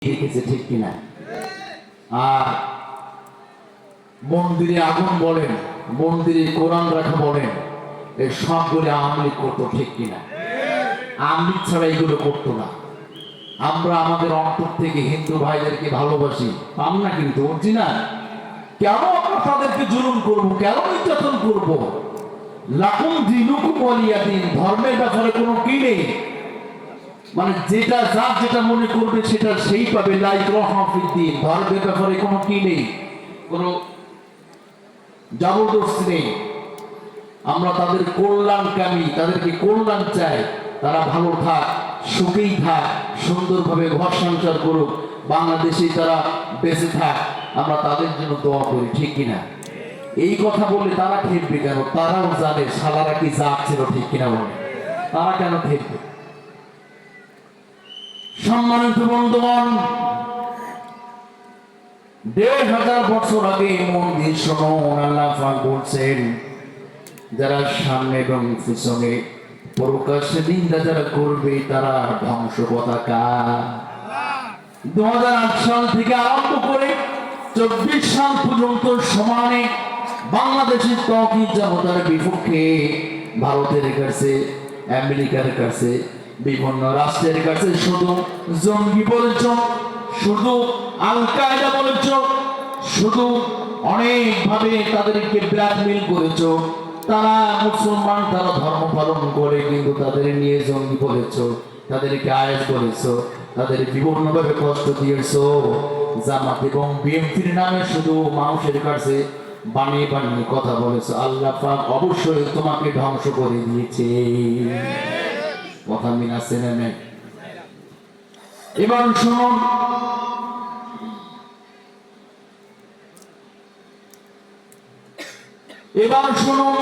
দেখেছে, ঠিক কিনা? আর মন্দিরে আগুন বলেন, মন্দিরে কোরআন রাখা বলেন, এই সবগুলো আওয়ামী লীগ করতো, ঠিক কিনা? আওয়ামী লীগ ছাড়া এগুলো করতো না। আমরা আমাদের অন্তর থেকে হিন্দু ভাইদেরকে ভালোবাসি, পাম না কিন্তু অরিজিনাল। কেন আমরা তাদেরকে জুলুম করবো, কেন নির্যাতন করবো? লাকুম দিনুকুম ওয়ালিয়া দিন, ধর্মের ব্যাপারে কোনো কি নেই, মানে যেটা যার যেটা মনে করবে সেটা সেই পাবে। লা ইকরাহা ফিদ্দিন, ধর্মের ব্যাপারে কোনো কি নেই, কোনো জবরদস্তি নেই। আমরা তাদের কল্যাণকামী, তাদেরকে কল্যাণ চাই, তারা ভালো থাক, সুখেই থাক, সুন্দরভাবে ঘর সংসার করুক, বাংলাদেশে তারা বেঁচে থাক, আমরা তাদের জন্য দোয়া করি, ঠিক কিনা? এই কথা বলে তারা খেপবে কেন? তারাও জানে শালারা কি জাত ছিল, ঠিক কিনা বলে? তারা কেন খেপবে? সম্মানিত বন্ধুগণ, ১৫০০ বছর আগে মন্দির শোনো, আল্লাহ পাক বলছেন, যারা সামনে এবং পিছনে প্রকাশ্যে নিন্দা যারা করবে তারা ধ্বংস পতাকা। ২০০৮ সাল থেকে আরম্ভ করে ২৪ সাল পর্যন্ত সমানে বাংলাদেশের তাওহীদ জনতার বিপক্ষে ভারতের কাছে, আমেরিকার কাছে, বিভিন্ন রাষ্ট্রের কাছে শুধু জঙ্গি বলেছ, শুধু আল কায়দা বলেছ, শুধু অনেকভাবে তাদেরকে ব্ল্যাকমেইল করেছ। তারা মুসলমান, তারা ধর্ম পালন করে, কিন্তু তাদের নিয়ে জঙ্গি বলেছ, তাদেরকে আয়াত বলেছ, তাদের বিভিন্নভাবে কষ্ট দিয়েছ। জামাত এবং বিএনপির নামে শুধু মানুষের কাছে বানিয়ে বানিয়ে কথা বলেছ। আল্লাহ পাক অবশ্যই তোমাকে ধ্বংস করে দিয়েছে। কথা মিল আছে না? এবার শুনুন, এবার শুনুন,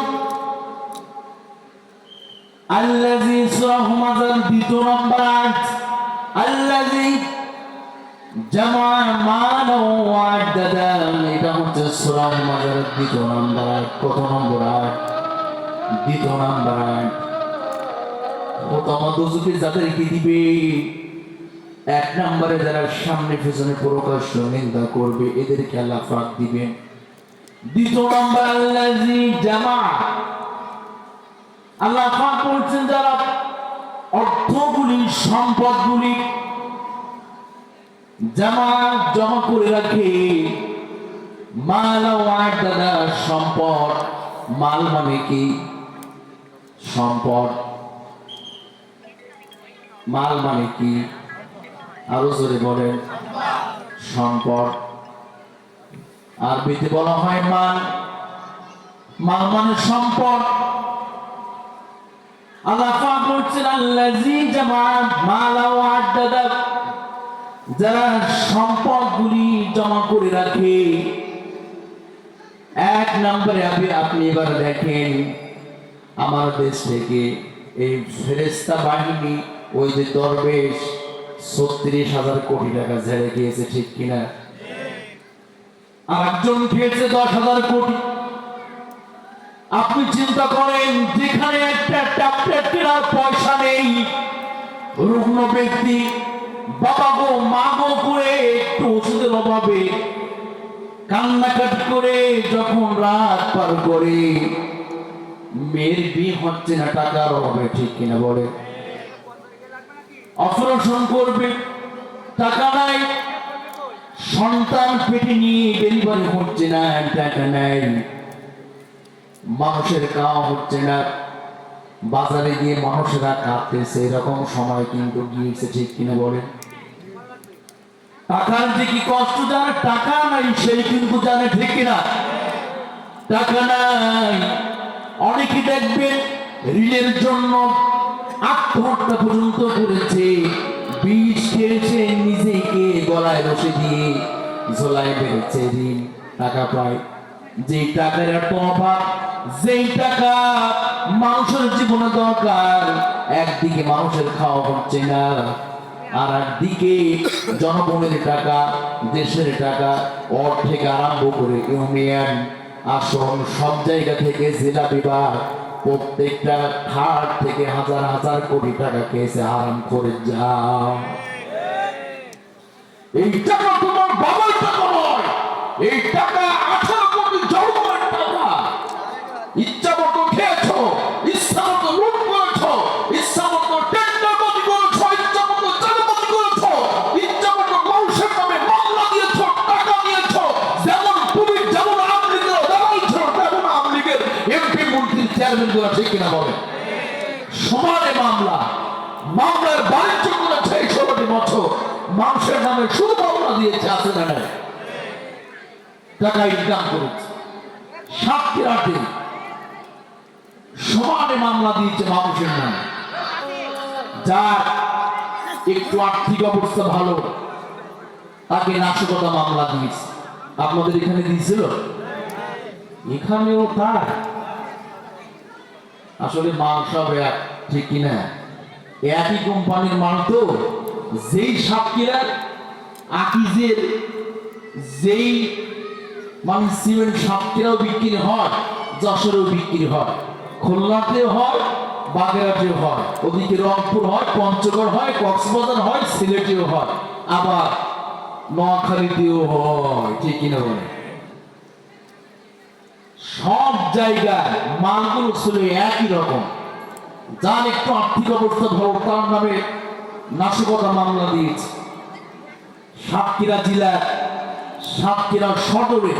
আল্লাযী সূরা মাজার ২ নম্বর আয়াত, আল্লাযী জামা মালা ওয়া আদ্দাদা, এটা হচ্ছে সূরা মাজার ২ নম্বর আয়াত। কত নম্বর আয়াত? ২ নম্বর আয়াত। প্রথম দুজকে যাদেরকে দিবে, ১ নম্বরে যারা সামনে পিছনে প্রকাশ্য নিন্দা করবে এদেরকে আল্লাহ পাক দিবেন। ২ নম্বর আল্লাযী জামা, আল্লাহ পাক বলছেন যারা অর্থগুলি, সম্পদগুলি জমা করে রাখে, মাল ওয়া আদ্দাদা, সম্পদ। মাল মানে কি? সম্পদ। মাল মানে কি? আরো জোরে বলেন। সম্পদ। আরবিতে বলা হয় মাল। মাল মানে সম্পদ। আল্লাহ পাক বলছেন আল্লাযী জামা মালা ওয়া আদ্দাদা, যারা সম্পদগুলি জমা করে রাখে। ১ নম্বরে আপনি এবার দেখেন, আমার দেশ থেকে এই ফেরেশতা বাহিনী, ওই যে দরবেশ ৩৬,০০০ কোটি টাকা ঝেড়ে গিয়েছে, ঠিক কিনা? আরেকজন খেয়েছে ১০,০০০ কোটি। আপনি চিন্তা করেন, যেখানে একটা ট্যাবলেট কেনার পয়সা নেই, রুগ্ন ব্যক্তি বাবা গো মা গো করে একটু ওষুধের অভাবে কান্নাকাটি করে যখন রাত পার করে, মেয়ের বিয়ে হচ্ছে না টাকার অভাবে, ঠিক কিনা বলে? অপারেশন করবে, টাকা নাই, সন্তান পেটে নিয়ে ডেলিভারি হচ্ছে না, টাকা নাই, মানুষের খাওয়া হচ্ছে না, বাজারে গিয়ে মানুষেরা কাঁদতেছে, এরকম সময় কিন্তু গিয়েছে, ঠিক কিনা বলে? টাকার যে কি কষ্ট জানে, টাকা নাই সেই কিন্তু জানে, ঠিক কিনা? টাকা নাই। অনেকে দেখবেন ঋণের জন্য আত্মহত্যা পর্যন্ত করেছে, বিষ খেয়েছে, নিজেকে গলায় রশি দিয়ে ঝোলায় বেড়েছে, ঋণ টাকা পায়। যেই টাকার এত অভাব, যেই টাকা মানুষের জীবনে দরকার, একদিকে মানুষের খাওয়া হচ্ছে না, আর একদিকে জনগণের টাকা, দেশের টাকা, ওর থেকে আরম্ভ করে ইউনিয়ন, আসন, সব জায়গা থেকে জেলা বিভাগ, প্রত্যেকটা খাত থেকে হাজার ১০০০ কোটি টাকা খেয়েছে হারাম করে। যাও এই টাকা তোমার বাবার টাকা নয়, এই টাকা 18 কোটি জনগণের টাকা। ইচ্ছা মতো খেয়েছো, ইচ্ছা মতো লুট করেছো, ইচ্ছা মতো টেন্ডারবাজি করেছো, ইচ্ছা মতো চাঁদাবাজি করেছো, ইচ্ছা মতো মানুষের নামে মামলা দিয়েছো, টাকা নিয়েছো। যেমন তুমি যেমন আওয়ামী লীগের দালাল ছিল, তেমন আওয়ামী লীগের এমপি মন্ত্রীর চেয়ারম্যান গুলো ঠিক কিনা বলে? সমানে মামলা, মামলার বাণিজ্য করেছে এই 16টি বছর। মানুষের নামে শুধু মামলা দিয়েছে, আছে না নাই? টাকা ইনকাম করেছে। সাতক্ষীরাতে সমানে মামলা দিয়েছে মানুষের নামে। যার একটু আর্থিক অবস্থা ভালো তাকে নাশকতা মামলা দিয়েছে। আপনাদের এখানে দিয়েছিল? এখানেও তার আসলে মাল সব এক, ঠিক কিনা? একই কোম্পানির মাল তো। যেই সাতক্ষীরার আকিজের যেই মানে সিমেন্ট সাতক্ষীরাও বিক্রি হয়, যশোরেও বিক্রি হয়, খুলনাতেও হয়, বাগেরহাটেও হয়, ওদিকে রংপুর হয়, পঞ্চগড় হয়, কক্সবাজার হয়, সিলেটেও হয়, আবার নোয়াখালীতেও হয়, ঠিক কিনা বলে? সব জায়গায় মালগুলো ছিল একই রকম। যার একটু আর্থিক অবস্থা ভালো তার নামে নাশকতা মামলা দিয়েছে। সাতক্ষীরা জেলার সাতক্ষীরা সদরে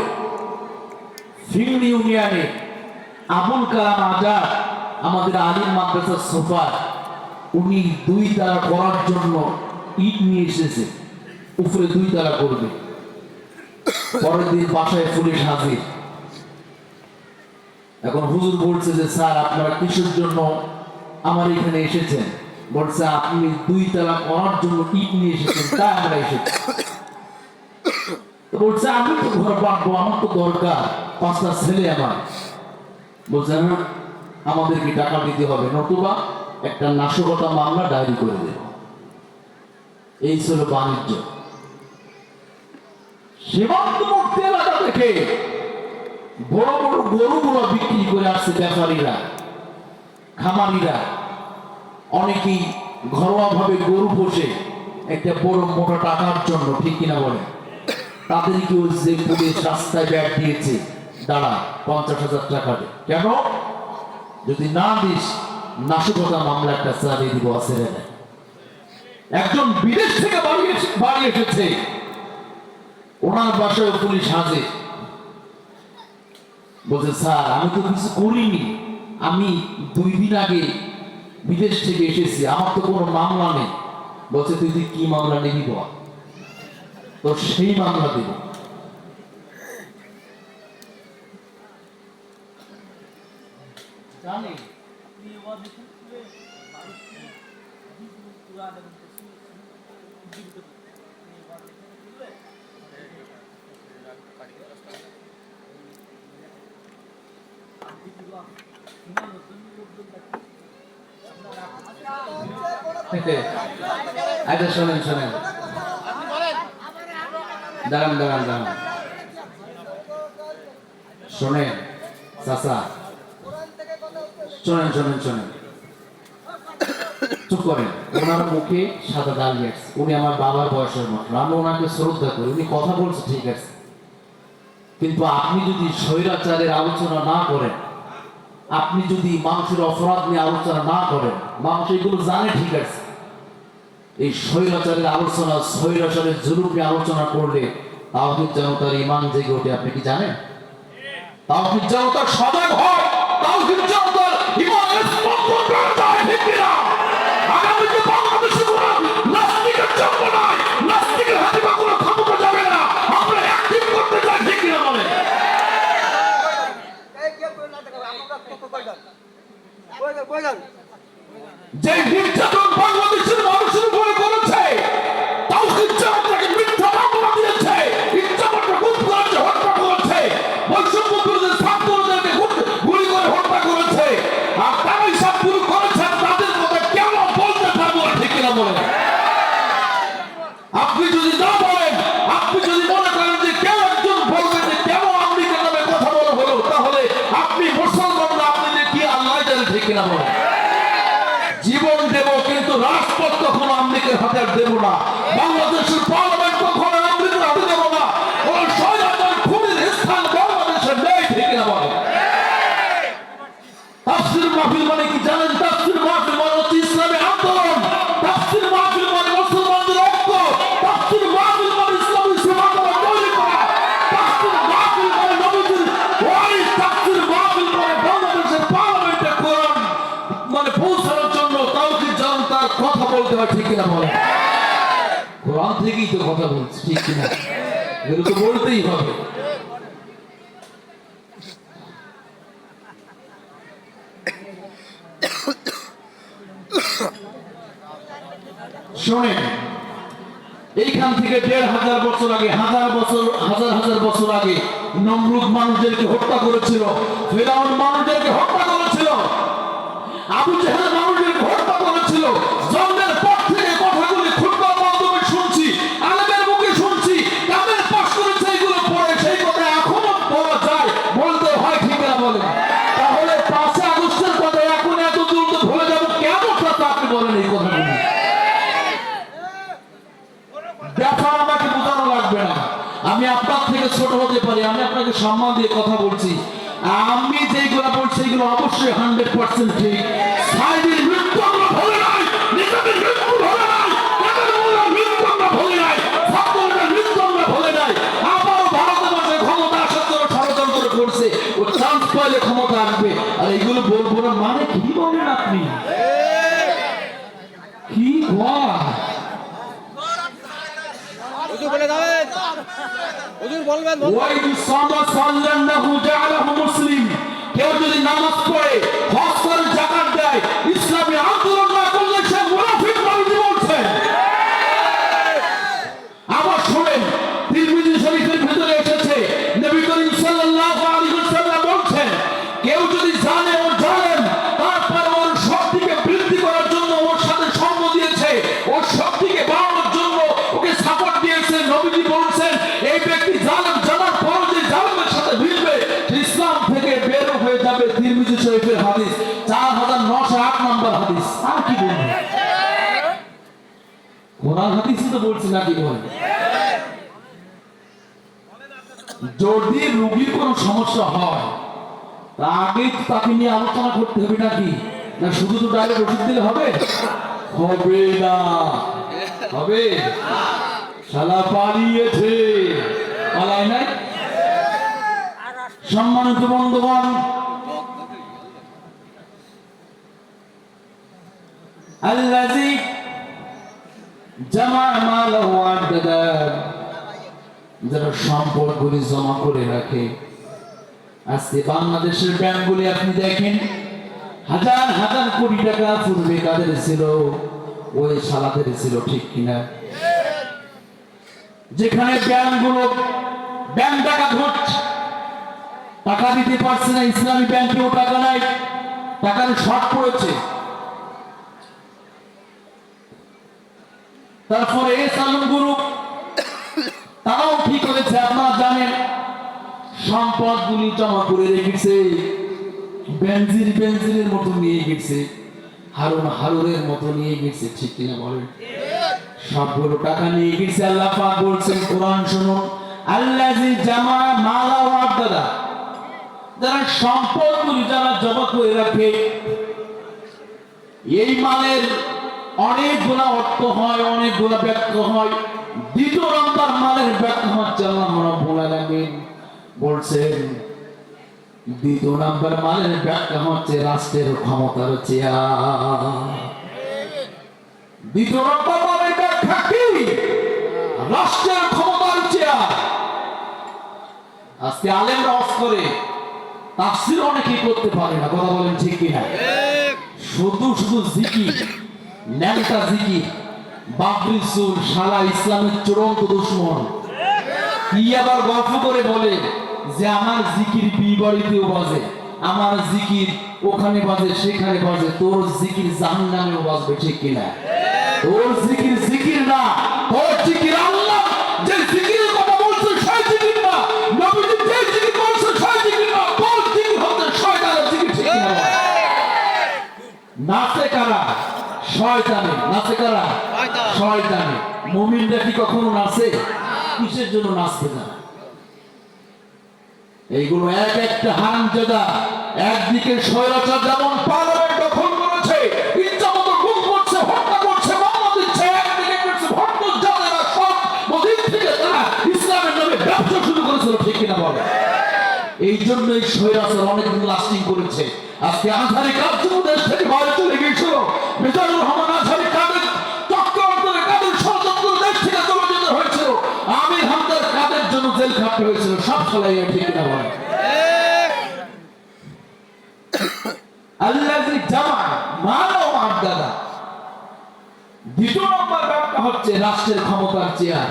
ফিল্ড ইউনিয়নে আবুল কালাম আজাদ, আমাদের আলিম মাদ্রাসার সুপার, উনি 2 তালা করার জন্য ইট নিয়ে এসেছে, উপরে 2 তালা করবে। পরের দিন বাসায় পুলিশ হাজির। এখন হুজুর বলছে যে স্যার আপনারা কিসের জন্য আমার এখানে এসেছেন? বলছে আপনি 2 তালা করার জন্য ইট নিয়ে এসেছেন, তাই আমরা এসেছি। বলছে আমি তো ঘর বাঁধবো, আমার তো দরকার, 5টা ছেলে আমার। বলছে না, আমাদেরকে টাকা দিতে হবে, নতুবা একটা নাশকতা মামলা ডায়েরি করে দেব। এই ছিল বাণিজ্য। সীমান্তবর্তী এলাকা থেকে বড় বড় গরুগুলো বিক্রি করে আসছে ব্যাপারীরা, খামারিরা। অনেকেই ঘরোয়া ভাবে গরু পোষে একটা বড় মোটা টাকার জন্য, ঠিক কিনা বলে? তাদেরকেও যে পুলিশ রাস্তায় ব্যাগ দিয়েছে, দাঁড়া 50,000 টাকা দে। কেন? যদি না দিস নাশকতা মামলা একটা চালিয়ে দিব, ছেড়ে দেয়। একজন বিদেশ থেকে বাড়ি এসেছে, ওনার বাসায় পুলিশ হাজির। বলছে স্যার আমি তো কিছু করিনি, আমি 2 দিন আগে বিদেশ থেকে এসেছি, আমার তো কোনো মামলা নেই। বলছে তুই কি মামলা নিবি বল, তো সেই মামলা দেব। জানি আচ্ছা শোনেন শোনেন, দাঁড়ান দাঁড়ান দাঁড়ান, শোনেন চাচা, শোনেন শোনেন শোনেন, চুপ করেন। ওনার মুখে সাদা দাঁড়িয়ে গেছে, উনি আমার বাবার বয়সের মতো, আমি ওনাকে শ্রদ্ধা করি, উনি কথা বলছে ঠিক আছে, কিন্তু আপনি যদি স্বৈরাচারের আলোচনা না করেন, আপনি যদি মানুষের অপরাধ নিয়ে আলোচনা না করেন, মানুষ এগুলো জানে ঠিক আছে। এই স্বৈরাচারের আলোচনা, স্বৈরাচারের জুলুম নিয়ে আলোচনা করলে তাওহীদ জনতার ঈমান জেগে ওঠে। আপনি কি জানেন? তাওহীদ জনতা সজাগ হয়, তাওহীদ জনতার ঈমানের স্পন্দন বেড়ে যায়, ঠিক কিনা? আগামীতে বাংলাদেশে কোনো নাস্তিকের জন্ম নাই, নাস্তিকের হাতে বা কোনো ক্ষমতা যাবে না। আমরা অ্যাক্টিভ করতে চাই, ঠিক কিনা বলেন? যে নির্যাতন বাংলাদেশের মানুষের উপরে করেছে, তাওহীদ জনতাকে মিথ্যা মামলা দিয়েছে, ইচ্ছামতো খুন করেছে, হত্যা করেছে, বৈষম্য বিরোধী ছাত্রদেরকে গুলি করে হত্যা করেছে, হয়, ঠিক কিনা বলে? কোরআন থেকেই তো কথা বলছি, ঠিক কিনা? এগুলো তো বলতেই হবে। শোনেন, এইখান থেকে ১,৫০০ বছর আগে, হাজার হাজার বছর আগে নমরুদ মানুষদেরকে হত্যা করেছিল, ফিরআউন মানুষদেরকে হত্যা করেছিল, আবু জাহেল মানুষদেরকে হত্যা করেছিল। জন্মের পর থেকে কথাগুলি খুতবার মাধ্যমে শুনছি, আলেমের মুখে শুনছি, কামের পাশ করেছে, এগুলো পড়ে সেই কথা এখনো বলা যায়, বলতে হয়, ঠিক না বলেন? তাহলে ৫ আগস্টের কথা এখন এত দ্রুত ভুলে যাবো কেমন কথা আপনি বলেন এই কথাগুলি? ব্যাপার আমাকে বোঝানো লাগবে না, আমি আপনার থেকে ছোট হতে পারি, আমি আপনাকে সম্মান দিয়ে কথা বলছি। আমি যেগুলো বলছি এগুলো অবশ্যই 100% ঠিক। সাইদের মৃত্যু আমরা ভুলে নাই, নিজামের মৃত্যু ভুলে নাই, কাদের মৃত্যু আমরা ভুলে নাই, ছাত্রদের মৃত্যু আমরা ভুলে নাই। আবারও ভারতের মাঝে ক্ষমতা আসার জন্য ষড়যন্ত্র করছে, ও চান্স পাইলে ক্ষমতা আসবে। আর এগুলো বলবো না মানে কি বলেন আপনি? কি কেউ যদি নামাজ পড়ে, হজ করে, যাকাত দেয়, ইসলামী আন্দোলন না করলে সে মুনাফিক নবীজি বলছেন। আবার শুনেন, তিরমিজি শরীফের ভিতরে এসেছে, নবী করিম সাল্লাল্লাহু আলাইহি ওয়াসাল্লাম বলছেন, কেউ যদি জানে ও জানেন তারপর ওর শক্তিকে বৃদ্ধি করার জন্য ওর সাথে সঙ্গ দিয়েছে, ওর শক্তিকে বাড়ানোর জন্য ওকে সাপোর্ট দিয়েছে, নবীজি বলছেন এই ব্যক্তি জালেম জানার পর যে জালেমের সাথে ভিড়বে ইসলাম থেকে বের হয়ে যাবে। তিরমিজি শরীফের হাদিস, ৪,৯০৮ নম্বর হাদিস। আর কি বলবো? কোরআন হাদিসই তো বলছি নাকি বলেন? যদি রোগীর কোনো সমস্যা হয় তা আগে তাকে নিয়ে আলোচনা করতে হবে নাকি? না শুধু তো ডাইরেক্ট ওষুধ দিলে হবে? হবে না, হবে শালা পালিয়েছে, পালায় নাই। সম্মানিত বন্ধুগণ, আল্লাযী জামা মালাহু আদাদা, যারা সম্পদগুলি জমা করে রাখে। আজকে বাংলাদেশের ব্যাংকগুলি আপনি দেখেন, হাজার হাজার কোটি টাকা পূর্বে কাদের ছিল? ওই শালাদের ছিল, ঠিক কিনা? যেখানে ব্যাংকগুলো ব্যাংক টাকা ধরছে, টাকা দিতে পারছে না, ইসলামী ব্যাংকেও টাকা নাই, টাকার শর্ট পড়েছে। তারপরে সালুন গ্রুপ তারাও কি করেছে আপনারা জানেন, সম্পদগুলি জমা করে রেখেছে, বেনজিরের মতো নিয়ে গেছে, হারুন হারুনের মতো নিয়ে গেছে, ঠিক কিনা বলেন? সবগুলো টাকা নিয়ে গেছে। আল্লাহ পাক বলছেন, কোরআন শুনুন, আল্লাযী জামা মালা ওয়া আদাদা, যারা সম্পদগুলি যারা জমা করে রাখে, এই মালের অনেকগুলা অর্থ হয়, অনেকগুলা ব্যাখ্যা হয়। দ্বিতীয় নম্বর মালের ব্যাখ্যা হচ্ছে, আল্লাহ রাব্বুল আলামিন বলছেন, দ্বিতীয় নম্বর মালের ব্যাখ্যা হচ্ছে রাষ্ট্রের ক্ষমতার চেয়ার। দ্বিতীয় নম্বর মালের ব্যাখ্যা কি? রাষ্ট্রের ক্ষমতার চেয়ার। আজকে আলেমরা ওয়াজ করে, তাফসীর অনেকেই করতে পারে না, কথা বলেন ঠিক কিনা? শুধু শুধু জিকির, ন্যাংটা জিকির, বাবরি সুর, শালা ইসলামের চূড়ান্ত দুশমন। কি আবার গল্প করে বলে যে আমার জিকির বিবাড়িতেও বাজে, আমার জিকির ওখানে বাজে, সেখানে বাজে, তোর জিকির জাহান্নামেও বাজবে, ঠিক কিনা? তোর জিকির জিকির না, তোর জিকির আল্লাহ যে জিকিরের কথা বলছে সেই জিকির না, নবীজি যে জিকির বলছে সেই জিকির না, তোর জিকির হচ্ছে শয়তানের জিকির, ঠিক কিনা? নাচে কারা? শয়তানে। নাচে কারা? শয়তানে। মুমিনরা কি কখনো নাচে? কিসের জন্য নাচতে না? এইগুলো এক একটা হারামজাদা। একদিকে স্বৈরাচার যেমন পার্লামেন্ট দখল করেছে, ইচ্ছামতো গুম করছে, হত্যা করছে, মামলা দিচ্ছে, একদিকে করছে ভট্টাচার্যরা সব মদিন থেকে তারা ইসলামের নামে ব্যবসা শুরু করেছিল, ঠিক কিনা বলে? এই জন্যই স্বৈরাচার অনেকদিন লাস্টিং করেছে। আজকে আজহারি কার্যদেশ থেকে বাইরে চলে গিয়েছিল, মিজানুর রহমান আজহারি কাদের জেল খাটতে হয়েছিল, সব ফলাই ঠিক না বলে। আল্লাযী জামা মালা ওয়া আদ্দাদা। দ্বিতীয় নম্বর ব্যাপারটা হচ্ছে রাষ্ট্রের ক্ষমতার চেয়ার।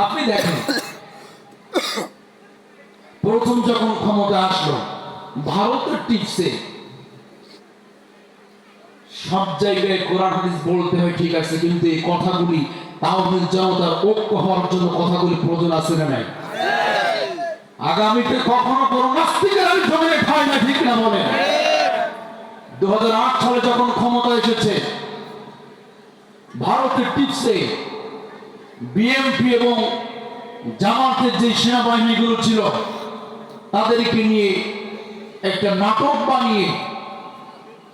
আপনি দেখেন, প্রথম যখন ক্ষমতা আসলো ভারতের টিপসে সব জায়গায় কোরআন হাদিস বলতে হয়, ঠিক আছে, কিন্তু এই কথাগুলি তাওহীদ জনতার ঐক্য হওয়ার জন্য কথাগুলি প্রয়োজন আছে না নাই? আগামীতে কখনো কোন নাস্তিকের আমি জমিয়ে খাই না, ঠিক না বলেন? 2008 সালে যখন ক্ষমতা এসেছে ভারতের টিপসে বিএনপি এবং জামাতের যে সেনাবাহিনীগুলো ছিল তাদেরকে নিয়ে একটা নাটক বানিয়ে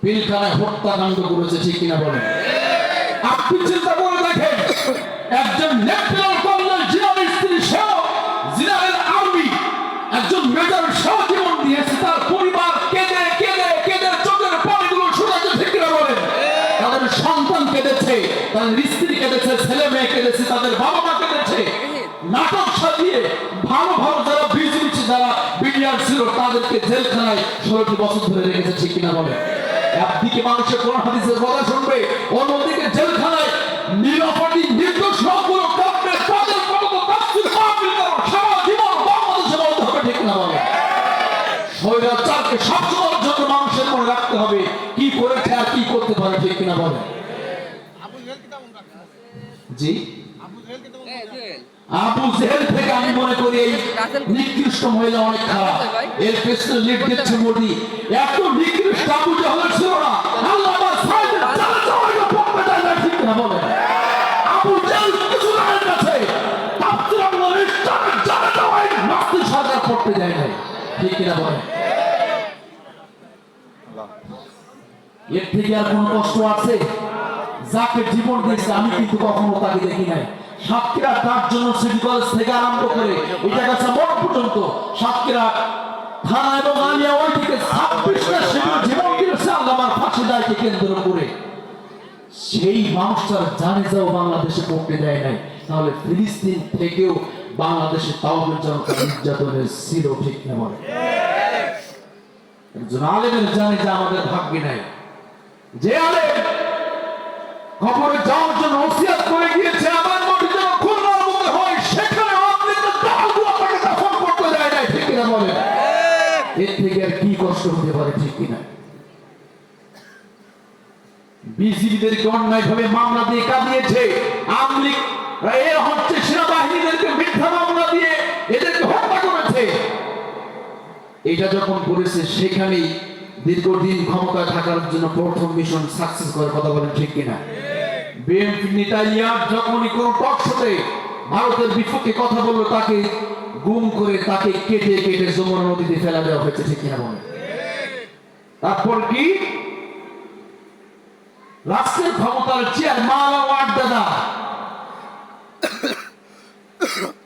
পিলখানায় হত্যাকাণ্ড করেছে, ঠিক কিনা বলেন? আপনি চিন্তা করে দেখেন, একজন লেফটেন্যান্ট কর্নেল জিনারের স্ত্রী সেও, জিনারের আর্মি একজন মেজর সেও জীবন দিয়েছে, তার পরিবার কেঁদে কেঁদে কেঁদে চোখের পানিগুলো শুকাচ্ছে, ঠিক কিনা বলেন? তাদের সন্তান কেঁদেছে, তাদের স্ত্রী কেঁদেছে, ছেলে মেয়ে কেঁদেছে, তাদের বাবা মা কেঁদেছে। নাটক সাজিয়ে ভালো ভালো যারা বিজিবি যারা বিডিআর ছিল তাদেরকে জেলখানায় 16টি বছর ধরে রেখেছে, ঠিক কিনা বলেন? একদিকে মানুষের কোরআন হাদিসের কথা শুনবে, অন্যদিকে জেলখানায় নিরাপদী নির্দোষ লোকগুলো কাঁদবে, তাদের কত তাফসীর মাহফিল করো, সারা জীবন বাংলাদেশে বলতে হবে, ঠিক না বলেন? স্বৈরাচারকে সবসময়ের জন্য মানুষের মনে রাখতে হবে কি করেছে আর কি করতে পারে, ঠিক কিনা বলেন? জি, আবু জেহেল থেকে আমি মনে করি এই নিকৃষ্ট মহিলা অনেক খারাপ। এর পেছনে লিড দিচ্ছে মোদি। এত নিকৃষ্ট আবু জেহেল ছিল না, আল্লাহ আমার সাইডে জানা চাওয়াইও পড়তে দেয় না, ঠিক না বলেন? আবু জেহেল কিছু জানার কাছে তাফসীর আল্লাহর ইসলামের জানা চাওয়াই নাস্তিক সরকার পড়তে দেয় না, ঠিক কিনা বলেন? এর থেকে আর কোনো কষ্ট আছে? যাকে জীবন দিয়েছে আমি কিন্তু কখনো তাকে দেখি নাই। সাতক্ষীরা তার জন্য সিটি কলেজ থেকে আরম্ভ করে এটা কাছে মোড় পর্যন্ত সাতক্ষীরা থানা এবং আলিয়া ওই থেকে 26টা শিবির জীবন দিয়েছে আল্লামার ফাঁসি দায়কে কেন্দ্র করে। সেই মানুষটার জানাজাও বাংলাদেশে পড়তে দেয় নাই, তাহলে ফিলিস্তিন থেকেও বাংলাদেশে তাওহীদ জনতা নির্যাতনের ছিল, ঠিক না বলে? একজন আলেমের জানাজা আমাদের ভাগ্যে নাই। যে আলেম কবরে যাওয়ার জন্য ওসিয়ত করে গিয়েছে আমার মাটি যেন খুলনার মধ্যে হয়, সেখানে আপনি তো দাওয়াত আপনাকে দাফন করতে দেয় নাই, ঠিক কিনা বলেন? এর থেকে আর কি কষ্ট হতে পারে, ঠিক কিনা? বিজিবিদেরকে অন্যায়ভাবে মামলা দিয়ে কাঁদিয়েছে, আওয়ামী লীগ এরা হচ্ছে সেনাবাহিনীদেরকে মিথ্যা মামলা দিয়ে এদেরকে হত্যা করেছে। এটা যখন করেছে সেখানেই দীর্ঘদিন ক্ষমতায় থাকার জন্য প্রথম মিশন সাকসেস করে, কথা বলেন, ঠিক কিনা? বিএনপি নেতা ইয়াদ যখনই কোন টক শোতে ভারতের বিপক্ষে কথা বললো তাকে গুম করে তাকে কেটে কেটে যমুনা নদীতে ফেলা দেওয়া হয়েছে, ঠিক কিনা বলেন? তারপর কি রাষ্ট্রের ক্ষমতার চেয়ার মালা ওয়া আদ্দাদা।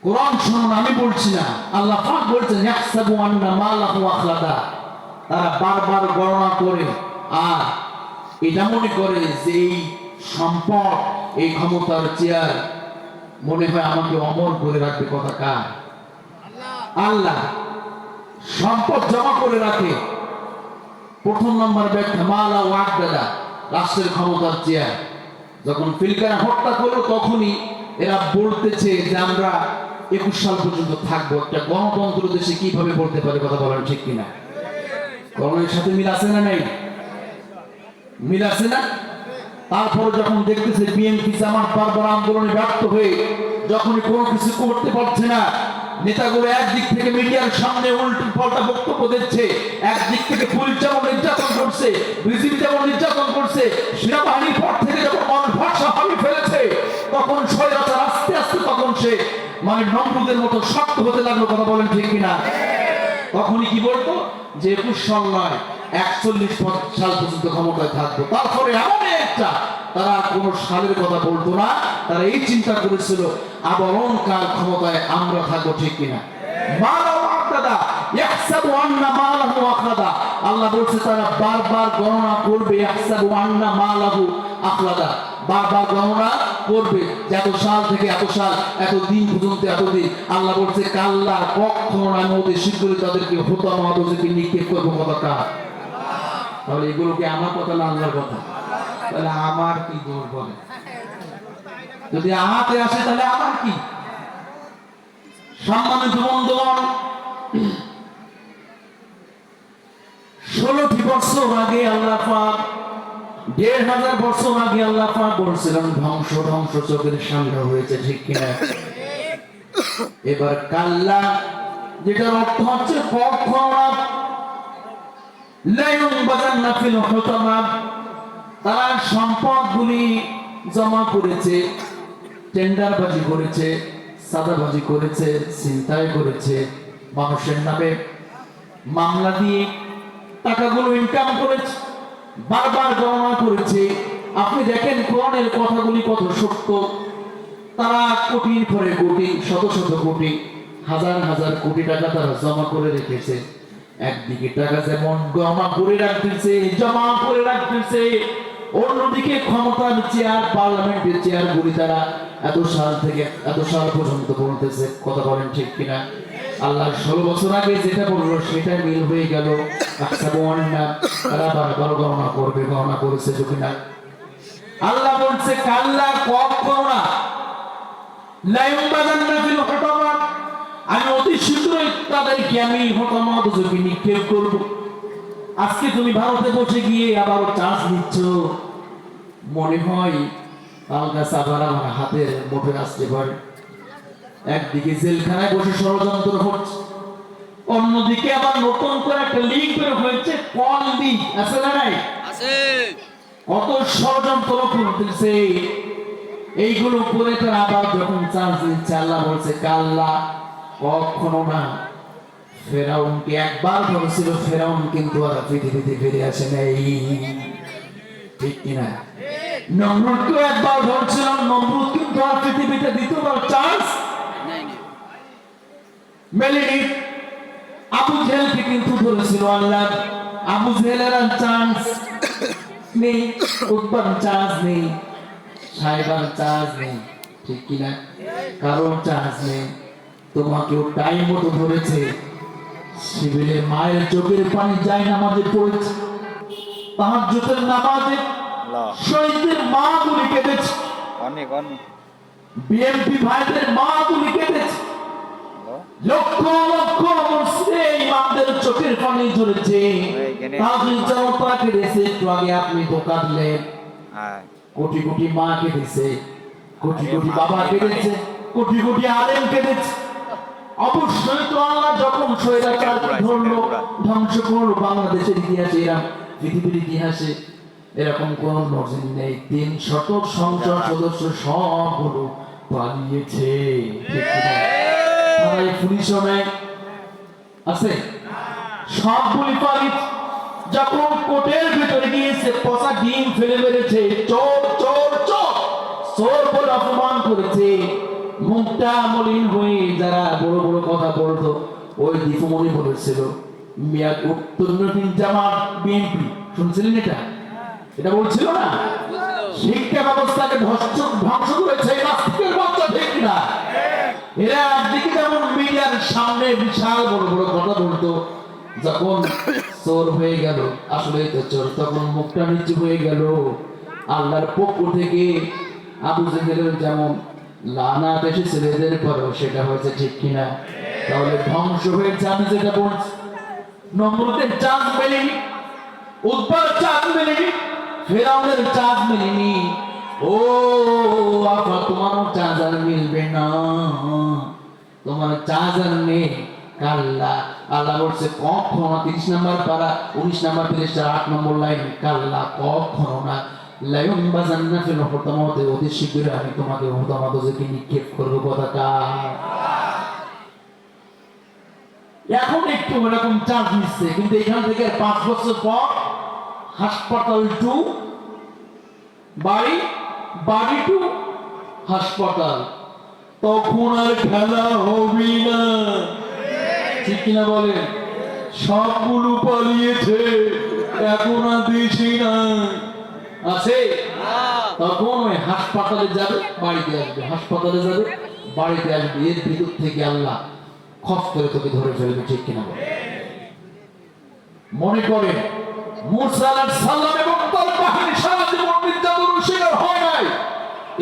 কোরআন শুনুন, আমি বলছি না, আল্লাহ পাক বলছেন ইয়াহসাবু আন্না মালাহু আখলাদা। তারা বারবার গণনা করে আর এটা মনে করে যে এই সম্পদ, এই ক্ষমতার চেয়ার মনে হয় আমাকে অমর করে রাখবে। কথা কার? আল্লাহ। সম্পদ জমা করে রাখে। প্রথম নম্বর ব্যাখ্যা মালা ওয়া আদ্দাদা, রাষ্ট্রের ক্ষমতার চেয়ার। যখন পিলখানা হত্যা করলো তখনই এরা বলতেছে যে আমরা 21 সাল পর্যন্ত থাকবো। একটা গণতন্ত্র দেশে কিভাবে বলতে পারে, কথা বলেন, ঠিক কিনা? করোনার সাথে মিল আছে না নাই? মিল আছে না? তারপরে যখন দেখতেছে বিএনপি জামাত বারবার আন্দোলনে ব্যর্থ হয়ে যখনই কোনো কিছু করতে পারছে না, নেতাগুলো একদিক থেকে মিডিয়ার সামনে উল্টো পাল্টা বক্তব্য দিচ্ছে, একদিক থেকে পুলিশ যেমন নির্যাতন করছে, বিজিবি যেমন নির্যাতন করছে, সেনাবাহিনীর পর থেকে যখন মানুষ ভরসা হারিয়ে ফেলেছে, তখন স্বৈরাচার আস্তে আস্তে তখন সে মানে নমরুদের মতো শক্ত হতে লাগলো, কথা বলেন, ঠিক কিনা? তখনই কি বলতো যে 21 সাল নয় 41 সাল পর্যন্ত ক্ষমতায় থাকবো। তারপরে এমন একটা তারা কোনো সালের কথা বলতো না, তারা এই চিন্তা করেছিল আবরণকাল ক্ষমতায় আমরা থাকবো, ঠিক কিনা? আল্লাহ বলছে তারা বারবার গণনা করবে, বারবার গণনা করবে যে এত সাল থেকে এত সাল, এত দিন পর্যন্ত এতদিন। আল্লাহ বলছে কাল্লা, কখনো আমি ওদের শীঘ্রই তাদেরকে হতাম, ওদেরকে নিক্ষেপ করবো কথাটা। তাহলে এগুলো কি আমার কথা না আল্লাহর কথা? তাহলে আমার কি দোষ বলে? যদি আমাতে আসে তাহলে আমার কি? সম্মানিত বন্ধুগণ, 16টি বছর আগে আল্লাহ পাক, 1500 বছর আগে আল্লাহ পাক বলছিলেন ধ্বংস ধ্বংস চোখের সামনে হয়েছে, ঠিক কিনা? এবার কাল্লা, যেটার অর্থ হচ্ছে কখনো তারা সম্পদগুলি জমা করেছে, টেন্ডারবাজি করেছে, সাদাবাজি করেছে, ছিনতাই করেছে, মানুষের নামে মামলা দিয়ে টাকাগুলো ইনকাম করেছে, বারবার গণনা করেছে। আপনি দেখেন কোরআনের কথাগুলি কত সত্য। তারা কোটির পরে কোটি, শত শত কোটি, হাজার হাজার কোটি টাকা তারা জমা করে রেখেছে। একদিকে টাকা যেমন জমা করে রাখতেছে, জমা করে রাখতেছে, অন্যদিকে ক্ষমতার চেয়ার, পার্লামেন্টের চেয়ার গুলি তারা এত সাল থেকে এত সাল পর্যন্ত বলতেছে। কথা বলেন ঠিক কিনা? আল্লাহ 16 বছর আগে যেটা বললো সেটা মিল হয়ে গেল। তারা বারবার গণনা করবে, গণনা করেছে কিনা? আল্লাহ বলছে কাল্লা, কখনো না, আমি অতি শীঘ্রই তাদেরকে আমি হতামত যোগে নিক্ষেপ করবো। আজকে তুমি ভারতে বসে গিয়ে আবার চান্স নিচ্ছ, মনে হয় কালকা আবার আমার হাতের মুঠে আসতে পারে। একদিকে জেলখানায় বসে ষড়যন্ত্র হচ্ছে, অন্যদিকে আবার নতুন করে একটা লিঙ্ক বের হয়েছে, কল লিঙ্ক আছে না নাই? কত ষড়যন্ত্র করতেছে। এইগুলো করে তারা আবার যখন চান্স নিচ্ছে, আল্লাহ বলছে কাল্লা, কখনো না। ফেরাউনকে একবার বলেছিল, ফেরাউন কিন্তু আর পৃথিবীতে ফিরে আসে নাই, ঠিক কিনা? নমরুদকে একবার বলছিল, নমরুদ কিন্তু আর পৃথিবীতে দ্বিতীয়বার চান্স মেলেনি। আবু জেহেলকে কিন্তু ধরেছিল আল্লাহ, আবু জেহেলের চান্স নেই, উৎপাদ চান্স নেই, সাইবার চান্স নেই, ঠিক কিনা? কারণ চান্স নেই। তোমাকেও টাইম মতো ধরেছে, শিবিরে মায়ের চোখের পানি যায় নামাজে পড়েছে, তাহাজ্জুদের নামাজে শহীদদের মা গুলি কেঁদেছে, অনেক অনেক বিএমপি ভাইদের মা গুলি কেঁদেছে, লক্ষ লক্ষ মুসলিম ইমামদের চোখের পানি ঝরেছে, তাহজ্জুদ জামাতা কেঁদেছে। একটু আগে আপনি ধোঁকা দিলেন, কোটি কোটি মা কেঁদেছে, কোটি কোটি বাবা কেঁদেছে, কোটি কোটি আলেম কেঁদেছে। অবশ্যই তো আল্লাহ যখন স্বৈরাচার ধরলো, ধ্বংস করলো, বাংলাদেশের ইতিহাসে পৃথিবীর ইতিহাসে এরকম কোন নজির নেই। 300 সংসদ সদস্য সবগুলো পালিয়েছে, পুলিশও নেই আছে, সবগুলি পালিয়েছে। যখন কোর্টের ভিতরে গিয়েছে, পচা ডিম ফেলে মেরেছে, চোর চোর চোর চোর বলে অপমান করেছে। মুখটা মলিন হয়ে যারা বড় বড় কথা বলতো, ওই দীপমণি বলেছিল মিয়াদ উত্তরনবীন জামাত বিএনপি, শুনছিলেন এটা? এটা বলছিল না? শিক্ষা ব্যবস্থাকে ধ্বংস করেছে নাস্তিকের বাচ্চা, ঠিক না? এরা একদিকে যেমন মিডিয়ার সামনে বিশাল বড় বড় কথা বলতো, যখন চোর হয়ে গেল, আসলে তো চোর, তখন মুখটা নিচু হয়ে গেল। আল্লাহর পক্ষ থেকে আবু জেহেলের যেমন লানাত এসেছে এদের পরেও সেটা হয়েছে, ঠিক কিনা? তাহলে ধ্বংস হয়েছে। আমি যেটা বলছি, নমরুদের চাঁদ মেলেনি, উৎপার চাঁদ মেলেনি, ফেরাউনের চাঁদ মেলেনি। ও আপা, তোমারও চাঁদ আর মিলবে না, তোমার চাঁদ আর নেই। কাল্লা, আল্লাহ বলছে কখনো না। 30 নম্বর পারা 19 নম্বর পৃষ্ঠা 8 নম্বর লাইন, কাল্লা, কখনো না। অতি শীঘ্রই আমি তোমাকে হুতামাদকে নিক্ষেপ করবো। কথাটা এখন একটু এরকম চার্জ নিচ্ছে, কিন্তু এখান থেকে 5 বছর পর হাসপাতাল টু বাড়ি, বাড়ি টু হাসপাতাল, তখন আর খেলা হবে না, ঠিক কিনা বলেন? সবগুলো পালিয়েছে, এখন আর দেশে না। আছে? তখন ওই হাসপাতালে যাবে, বাড়িতে আসবে, হাসপাতালে যাবে, বাড়িতে আসবে, এর ভিতর থেকে আল্লাহ খপ করে তোকে ধরে ফেলবে, ঠিক কিনা বল? মনে করেন মুসা আলাইহিস সালাম এবং তার বাহিনী সারা জীবন নির্যাতনের শিকার হয় নাই।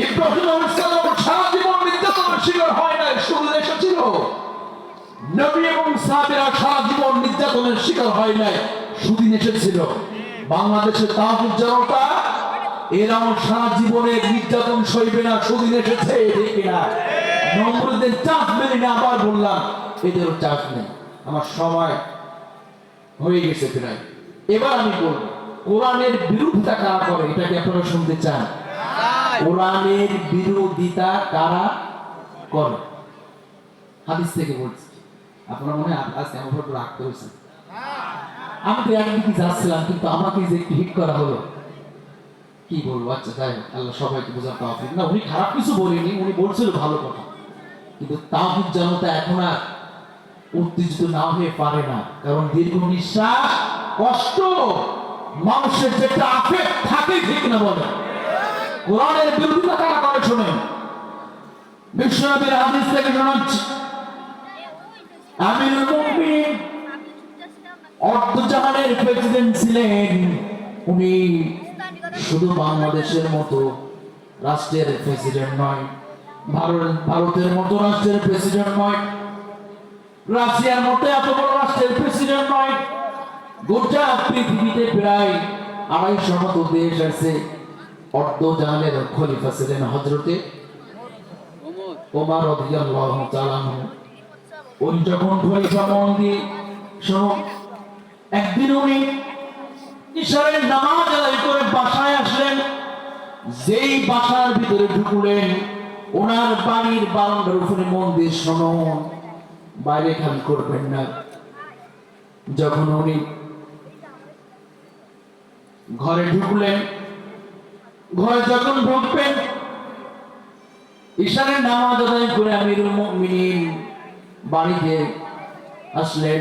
ইব্রাহিম আলাইহিস সালাম সারা জীবন নির্যাতনের শিকার হয় নাই, শুধু এসেছিল। নবী এবং সাহাবীরা সারা জীবন নির্যাতনের শিকার হয় নাই, শুধু এসেছিল। বাংলাদেশের তাওহীদ জনতা এরাও সারা জীবনের নির্যাতন সইবে না, শুধু এসেছে, ঠিক কিনা? নমরুদের চাপ মেনে না, আবার বললাম এদেরও চাপ নেই। আমার সময় হয়ে গেছে প্রায়। এবার আমি বলবো কোরআনের বিরোধিতা কারা করে, এটাকে আপনারা শুনতে চান? কোরআনের বিরোধিতা কারা করে? হাদিস থেকে বলছি। আপনারা মনে হয় আজকে আমার উপর রাগ করেছেন। আমি তো একদিকে যাচ্ছিলাম, কিন্তু আমাকে যে একটু হিট করা হলো, কি বলবো? আচ্ছা যাই হোক, আল্লাহ সবাইকে বোঝার তৌফিক। না, উনি খারাপ কিছু বলেনি, উনি বলছিল ভালো কথা। কিন্তু তাওহীদ জনতা এখন আর উত্তেজিত না হয়ে পারে না, কারণ দীর্ঘ নিঃশ্বাস, কষ্ট, মানুষের যেটা আফেক থাকে, ঠিক না বলে? কোরআনের বিরোধিতা কারা করে শোনেন। বিশ্বনবীর হাদিস থেকে শোনাচ্ছি, আমিরুল মুমিনিন অর্ধজাহানের প্রেসিডেন্ট ছিলেন। উনি শুধু বাংলাদেশের মতো রাষ্ট্রের প্রেসিডেন্ট নয়, ভারতের মতো রাষ্ট্রের প্রেসিডেন্ট নয়, রাশিয়ার মতো এত বড় রাষ্ট্রের প্রেসিডেন্ট নয়। গোটা পৃথিবীতে প্রায় 250 মতো দেশ আছে। অর্ধজাহানের খলিফা ছিলেন হযরতে ওমর রাদিয়াল্লাহু তাআলা আনহু। উনি যখন খলিফা, মন দিয়ে শুনুন, একদিন উনি ইশারের নামাজ আদায় করে বাসায় আসলেন। যেই বাসার ভিতরে ঢুকলেন, ওনার বাড়ির বারান্দার উপরে মন দিয়ে শুনুন, বাইরে খেয়াল করবেন না। যখন উনি ঘরে ঢুকলেন, ঘরে যখন ঢুকবেন, ইশারের নামাজ আদায় করে আমিরুল মুমিনিন বাড়িতে আসলেন।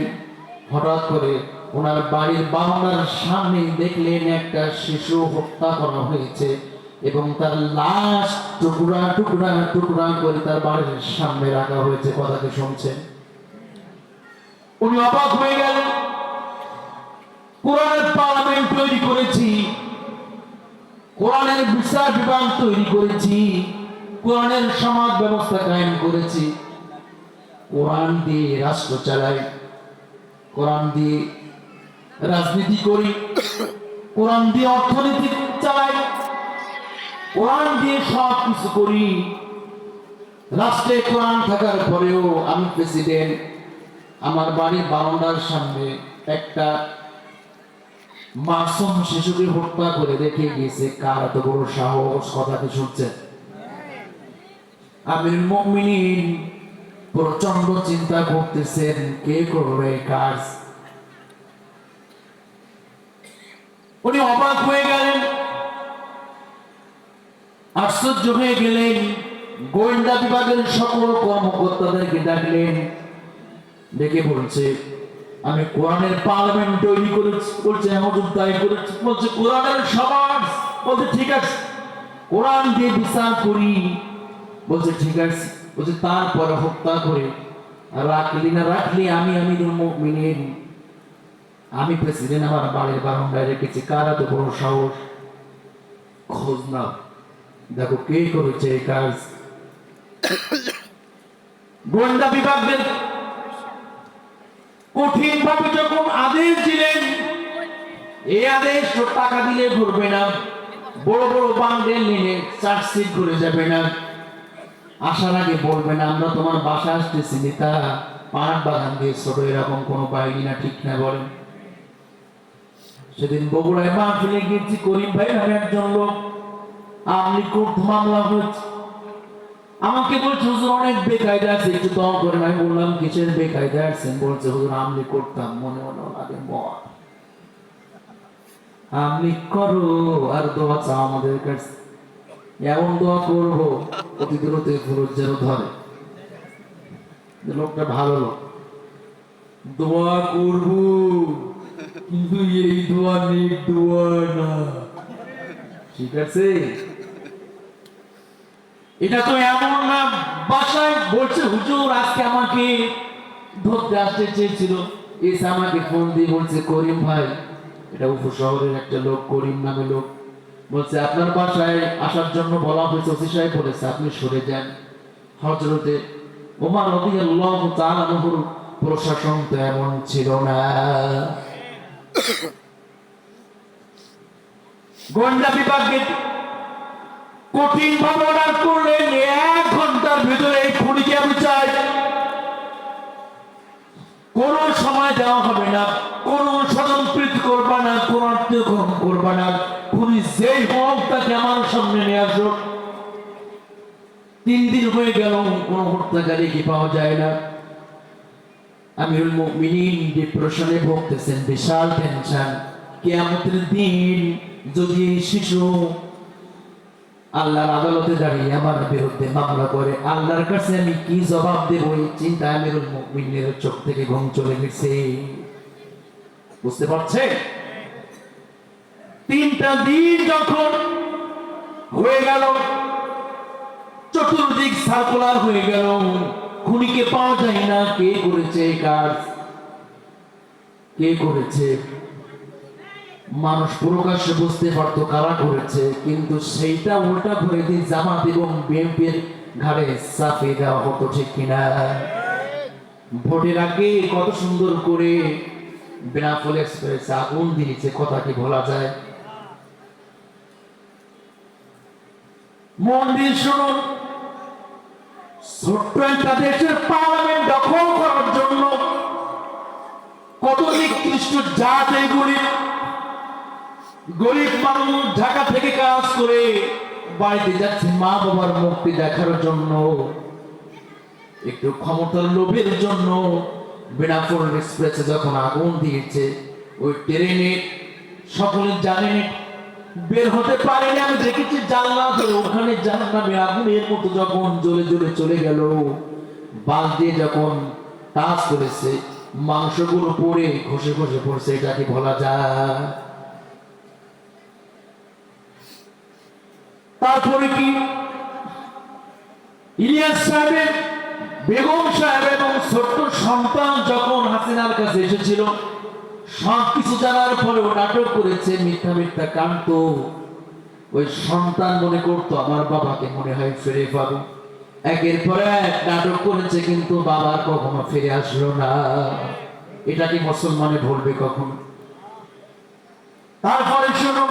হঠাৎ করে ওনার বাড়ির বারান্দার সামনে দেখলেন একটা শিশু হত্যা করা হয়েছে এবং তার লাশ টুকরা টুকরা টুকরা করে তার বাড়ির সামনে রাখা হয়েছে। কথাকে শুনছেন? উনি অবাক হয়ে গেলেন। কোরআনের পার্লামেন্ট তৈরি করেছি, কোরআনের বিচার বিভাগ তৈরি করেছি, কোরআনের সমাজ ব্যবস্থা কায়েম করেছি, কোরআন দিয়ে রাষ্ট্র চালাই, কোরআন দিয়ে রাজনীতি করি, কোরআন দিয়ে অর্থনীতি চালাই, কোরআন দিয়ে সব কিছু করি। রাষ্ট্রে কোরআন থাকার পরেও আমি প্রেসিডেন্ট, আমার বাড়ির বারান্দার সামনে একটা মাসুম শিশুকে হত্যা করে রেখে গিয়েছে। কার এত বড় সাহস? কথাটি শুনছেন? আমিরুল মুমিনিন প্রচন্ড চিন্তা করতেছেন, কে করবে কাজ। উনি অবাক হয়ে গেলেন, আশ্চর্য হয়ে গেলেন। গোয়েন্দা বিভাগের সকল কর্মকর্তাদেরকে ডাকলেন, ডেকে বলছে, আমি কোরআনের পার্লামেন্ট তৈরি করেছি। বলছে হুজুর তাই করেছি। বলছে কোরআনের সমাজ। বলছে ঠিক আছে, কোরআন দিয়ে বিচার করি। বলছে ঠিক আছে। বলছে তারপরে হত্যা করে রাখলি না রাখলি, আমি আমিরুল মুমিনিন, আমি প্রেসিডেন্ট, আমার বাড়ির বারান্দায় রেখেছি। কার এত বড় সাহস? খোঁজ নাও, দেখো কে করেছে এই কাজ। গোয়েন্দা বিভাগের কঠিন ভাবে যখন আদেশ দিলেন, এই আদেশ টাকা দিলে ঘুরবে না, বড় বড় বান্ডেল নিয়ে চার্জশিট করে যাবে না, আসার আগে বলবে না আমরা তোমার বাসা আসতেছি, নেতা পান বাগান দিয়ে ছোট, এরকম কোনো বাহিনী না, ঠিক না বলেন? সেদিন বগুড়ায় মাহফিলে গিয়েছি, করিম ভাই নামে একজন লোক, আমলি কোর্ট মামলা হয়েছে। আমাকে বলছে হুজুর অনেক বেকায়দা আছে, একটু দম করে। আমি বললাম কিসের বেকায়দা আছেন? বলছে হুজুর আমলি করতাম, মনে মনে লাগে মর, আমলি করো আর দোয়া চাও আমাদের কাছে। এমন দোয়া করবো অতি দূরতে ফেরত যেন ধরে। লোকটা ভালো লোক, দোয়া করবো কিন্তু এই দোয়া নেই, দোয়া না। ঠিক আছে, এটা তো এমন না বাসায় বলছে হুজুর আজকে আমাকে ধরতে আসতে চেয়েছিল, এসে আমাকে ফোন দিয়ে বলছে করিম ভাই, এটা উপশহরের একটা লোক করিম নামে লোক, বলছে আপনার বাসায় আসার জন্য বলা হয়েছে, ওসি সাহেব বলেছে আপনি সরে যান। হযরতে ওমর রাদিয়াল্লাহু তাআলা আনহুর প্রশাসন তো এমন ছিল না। গোয়েন্দা বিভাগকে কঠিন ভাবে অর্ডার করলেন 1 ঘন্টার ভিতরে এই খুনিকে আমি চাই, কোন সময় দেওয়া হবে না, কোন স্বজনপ্রীতি করবা না, কোন আত্মীয় গ্রহণ করবা না, খুনি যেই হোক তাকে আমার সামনে নিয়ে আসো। 3 দিন হয়ে গেল কোন হত্যাকারী কি পাওয়া যায় না। আমিরুল মুমিনিন ডিপ্রেশনে ভুগতেছেন, বিশাল টেনশন, কিয়ামতের দিন যদি শিশু আল্লাহর আদালতে দাঁড়িয়ে আমার বিরুদ্ধে মামলা করে, আল্লাহর কাছে আমি কি জবাব দেব, এই চিন্তা আমিরুল মুমিনের চোখ থেকে ঘুম চলে গেছে। বুঝতে পারছেন? 3টা দিন যখন হয়ে গেল, চতুর্দিক সার্কুলার হয়ে গেল, খুনিকে পাওয়া যায় না, কে করেছে কাজ, কে করেছে। মানুষ প্রকাশ্যে বুঝতে পারতো কারা করেছে, কিন্তু সেইটা উল্টা করে দিয়ে জামাত এবং বিএনপির ঘাড়ে চাপিয়ে দেওয়া হতো, ঠিক কিনা? ভোটের আগে কত সুন্দর করে বেনাপোল এক্সপ্রেস আগুন দিয়েছে, কথা কি বলা যায়? মন দিয়ে শুনুন, ছোট্ট একটা দেশের পার্লামেন্ট দখল করার জন্য কত নিকৃষ্ট জাত এগুলি। গরিব মানুষ ঢাকা থেকে কাজ করে বাড়িতে যাচ্ছে মা বাবার মুক্তি দেখার জন্য, একটু ক্ষমতার লোভের জন্য বেনাপোল এক্সপ্রেসে যখন আগুন দিয়েছে, ওই ট্রেনে সকলে জানেন বের হতে পারেনি। আমি দেখেছি জানলা ধরে ওখানে জাহান্নামে আগুনের মতো যখন জ্বলে জ্বলে চলে গেল, বাল দিয়ে যখন টাচ করেছে, মাংসগুলো পড়ে ঘষে ঘষে পড়ছে, এটা কি বলা যায়? তারপরে কি ইলিয়াস সাহেবের বেগম সাহেব এবং ছোট্ট সন্তান যখন হাসিনার কাছে এসেছিল, সব কিছু জানার পরেও নাটক করেছে, মিথ্যা মিথ্যা কান্ত। ওই সন্তান মনে করতো আমার বাবাকে মনে হয় ফিরে পাবো, একের পর এক নাটক করেছে, কিন্তু বাবার কখনো ফিরে আসলো না। এটা কি মুসলমানে ভুলবে কখনো? তারপরে শুনো,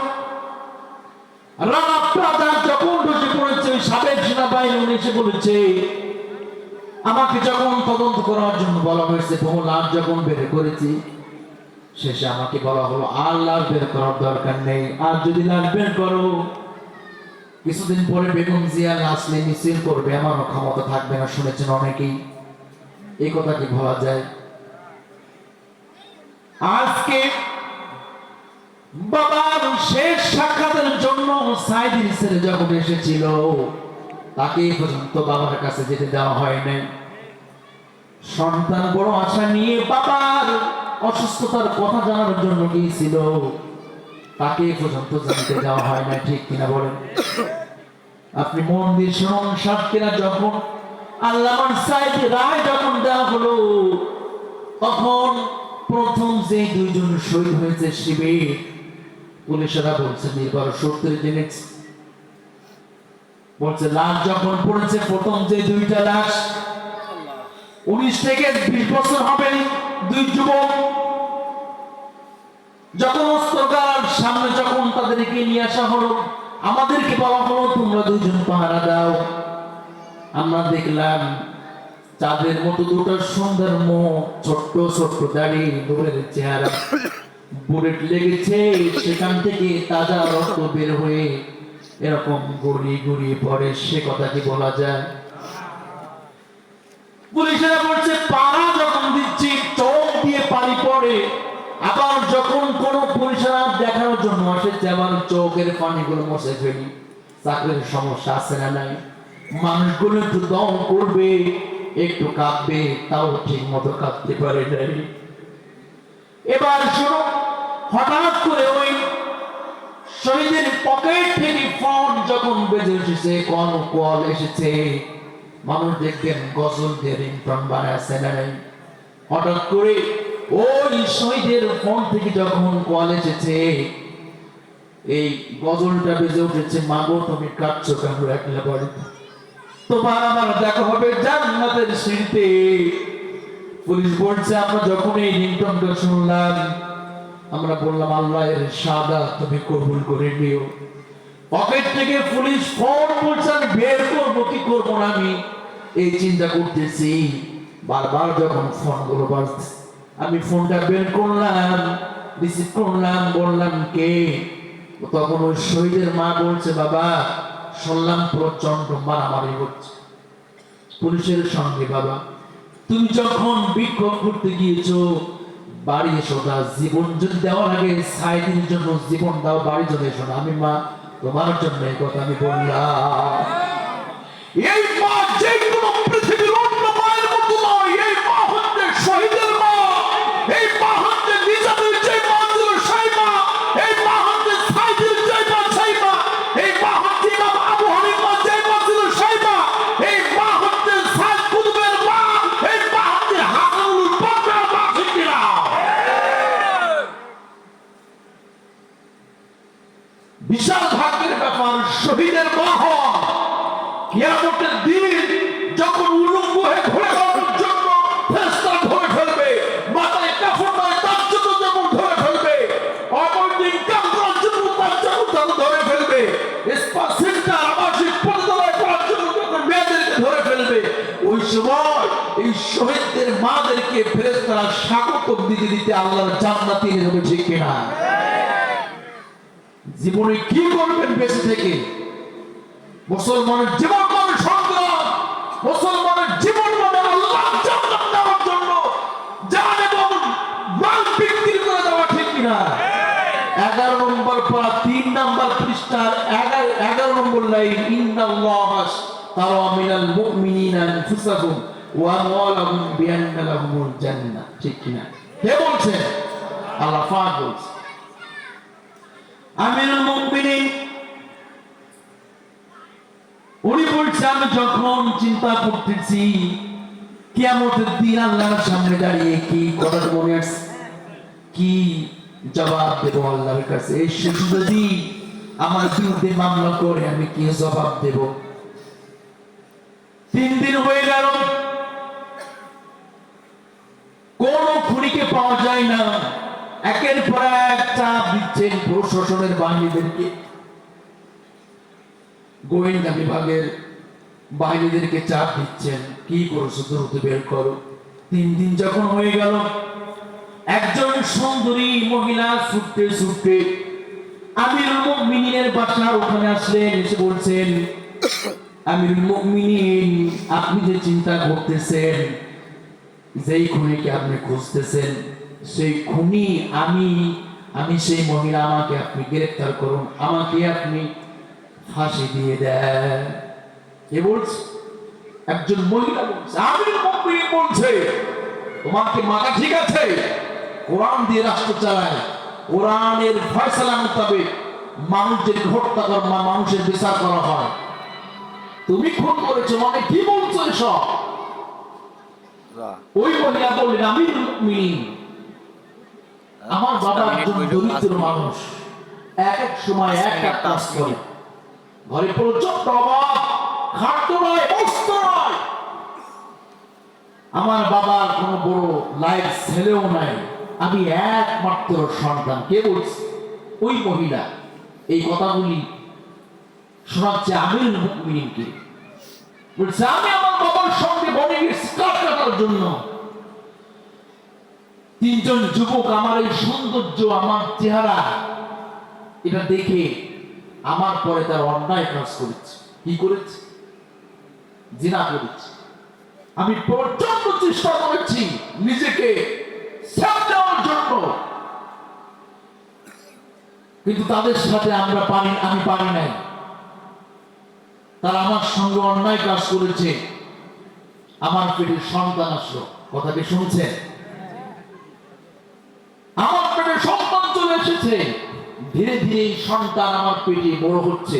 রানা প্লাজা যখন বসে পড়েছে, ওই সাবেক সেনাবাহিনী এসে বলেছে, আমাকে যখন তদন্ত করার জন্য বলা হয়েছে, বহু লাভ যখন বের করেছি, শেষে আমাকে বলা হলো আর লাশ বের করার দরকার নেই, আর যদি লাশ বের করো কিছুদিন পরে বেগম জিয়া লাশ নিয়ে মিছিল করবে, আমারও ক্ষমতা থাকবে না, শুনেছেন অনেকেই। এই কথা কি বলা যায়? আজকে বাবার শেষ সাক্ষাতের জন্য সাইদিন ছেড়ে যখন এসেছিল, তাকে পর্যন্ত বাবার কাছে যেতে দেওয়া হয় নাই। সন্তান বড় আশা নিয়ে বাবার অসুস্থতার কথা জানার জন্য গিয়েছিল, তাকে পর্যন্ত জানতে দেওয়া হয় না, ঠিক কিনা বলেন? আপনি মন দিয়ে শুনুন, সাতক্ষীরা যখন আল্লামা সাইদি রায় যখন দেওয়া হলো, তখন প্রথম যে 2 জন শহীদ হয়েছে শিবির, পুলিশেরা বলছে নির্ভর সত্যি জেনেছ, বলছে লাশ যখন পড়েছে প্রথম যে 2টা লাশ, 19 থেকে 20 বছর হবে, 2 যুবক যখন অস্ত্রগার সামনে যখন তাদেরকে নিয়ে আসা হলো, আমাদেরকে বলা হলো তোমরা 2 জন পাহারা দাও। আমরা দেখলাম চাঁদের মতো 2টা সুন্দর মুখ, ছোট্ট ছোট্ট দাড়ি, দূরের চেহারা, বুলেট লেগেছে, সেখান থেকে তাজা রক্ত বের হয়ে এরকম গড়িয়ে গড়িয়ে পড়ে, সে কথা কি বলা যায়? পুলিশেরা বলছে পাড়া যখন দিচ্ছি চোখ দিয়ে পানি পড়ে, আবার যখন কোন পুলিশেরা দেখানোর জন্য আসে, আবার চোখের পানিগুলো মুছে ফেলি। চাকরির সমস্যা আছে না নাই? মানুষগুলো একটু দম করবে, একটু কাঁপবে, তাও ঠিক মতো কাঁপতে পারে নাই। এবার শোনো, হঠাৎ করে ওই শহীদের পকেট থেকে ফোন যখন বেজে এসেছে, কল এসেছে, মানুষ দেখবেন গজল দিয়ে রিংটোন বানাচ্ছে না নাই। হঠাৎ করে ওই শহীদের ফোন থেকে যখন কল এসেছে, এই গজলটা বেজে উঠেছে, মাগো তুমি কাঁদছো কেন একলা বাড়িতে, তোমার আমার দেখা হবে জান্নাতের সিঁড়িতে। পুলিশ বলছে আমরা যখন এই রিংটোনটা শুনলাম, আমরা বললাম আল্লাহ এর সাদা তুমি কবুল করে নিও। পকেট থেকে পুলিশ ফোন বলছে, আমি বের করবো কি করবো না আমি এই চিন্তা করতেছি। বারবার যখন ফোনগুলো বাজছে, আমি ফোনটা বের করলাম, রিসিভ করলাম, বললাম কে? তখন ওই শহীদের মা বলছে বাবা শুনলাম প্রচন্ড মারামারি হচ্ছে পুলিশের সঙ্গে। বাবা তুমি যখন বিক্ষোভ করতে গিয়েছো বাড়ি এসো না, জীবন যদি দেওয়ার আগে 6 দিনের জন্য জীবন দাও, বাড়ি চলে এসো না। আমি মা তোমার জন্য এই কথা আমি বললাম। এই মা যে কোনো পৃথিবীর অন্য মায়ের মতো নয়, এই মা হচ্ছে শহীদের মা, এই মা হচ্ছে নিজামের যে মা ছিল সেই মা, এই মা হচ্ছে সাইদের যে মা সেই মা, এই মা হচ্ছে ইমাম আবু হানিফা যে মা ছিল সেই মা, এই মা হচ্ছে সাইদ কুতুবের মা, এই মা হচ্ছে হাসানুল বসরির মা। ঠিক কিনা? বিশাল ভাগ্যের ব্যাপার শহীদের মা হওয়া। কিয়ামতের দিন যখন উলঙ্গ হয়ে ঘুরে বেড়ানোর জন্য ফেরেশতারা ধরে ফেলবে, মাথায় কাফন নয় তার জন্য যেমন ধরে ফেলবে, অপরদিন কাম করার জন্য তার জন্য তাকে ধরে ফেলবে, স্পা সেন্টার আবাসিক পরিচালনা করার জন্য যখন মেয়েদেরকে ধরে ফেলবে, ওই সময় এই শহীদদের মাদেরকে ফেরেশতারা স্বাগত দিতে দিতে আল্লাহর জান্নাতে নিয়ে যাবে। ঠিক কিনা? জীবনে কি করবেন বেঁচে থেকে? মুসলমানের জীবন মানে সংগ্রাম, মুসলমানের জীবন মানে আল্লাহর জান্নাত নেওয়ার জন্য জান এবং মাল বিক্রি করে দেওয়া। ঠিক কিনা? 11 নম্বর পারা 3 নম্বর পৃষ্ঠার 11 নম্বর লাইন, ইন্নাল্লাহ তারা মিনাল মুমিনিনা আনফুসাহুম ওয়া আমওয়ালাহুম বিআন্না লাহুমুল জান্নাহ। ঠিক কিনা? কে বলছে? আল্লাহ পাক বলছে। আমিরুল মুমিনিন উনি বলছে আমি যখন চিন্তা করতেছি কিয়ামতের দিন আল্লাহর সামনে দাঁড়িয়ে কি কথা মনে আসছে, কি জবাব দেব আল্লাহর কাছে? এই শিশু যদি আমার বিরুদ্ধে মামলা করে আমি কি জবাব দেব? 3 দিন হয়ে গেল, কোন খুনিকে পাওয়া যায় না। একের পর এক চাপ দিচ্ছেন প্রশাসনের বাহিনীদেরকে, গোয়েন্দা বিভাগের বাহিনীদেরকে চাপ দিচ্ছেন, কি করছো দ্রুত বের করো। 3 দিন যখন হয়ে গেল, একজন সুন্দরী মহিলা ছুটতে ছুটতে আমিরুল মুমিনিনের বাসার ওখানে আসলেন, এসে বলছেন আমিরুল মুমিনিন আপনি যে চিন্তা করতেছেন, যেই খুনিকে আপনি খুঁজতেছেন সেই খুনি আমি সেই মহিলা, আমাকে আপনি গ্রেফতার করুন, আমাকে আপনি ফাঁসি দিয়ে দেন। কে বলছে? একজন মহিলা বলছে। আমিরুল মুমিনিন বলছে তোমাকে মাথা ঠিক আছে? কোরআন দিয়ে রাষ্ট্র চালায়, কোরআনের ফয়সালা মোতাবেক মানুষের হত্যা করা, মানুষের বিচার করা হয়। তুমি খুন করেছো মানে কি বলছো এসব? ওই মহিলা বললেন আমিরুল মুমিনিন আমার বাবা একজন দরিদ্র মানুষ, এক এক সময় এক এক কাজ করে, ঘরে প্রচন্ড অভাব, খাদ্য নয়, বস্ত্র নয়। আমার বাবার কোনো বড় লাইফ ছেলেও নাই, আমি একমাত্র সন্তান। কে বলছে? ওই মহিলা এই কথাগুলি শোনাচ্ছে আমিরুল মুমিনিনকে। বলছে আমি আমার বাবার সঙ্গে বনে গেছি কাঠ কাটার জন্য। 3 জন যুবক আমার এই সৌন্দর্য, আমার চেহারা এটা দেখে আমার পরে তার অন্যায় কাজ করেছে। কি করেছে? জিনা করেছে। আমি প্রচন্ড চেষ্টা করেছি নিজেকে সেভ দেওয়ার জন্য, কিন্তু তাদের সাথে আমি পারি নাই। তারা আমার সঙ্গে অন্যায় কাজ করেছে, আমার পেটে সন্তান আসলো। কথাটি শুনছেন? আমার পেটে সন্তান চলে এসেছে, ধীরে ধীরে সন্তান আমার পেটে বড় হচ্ছে,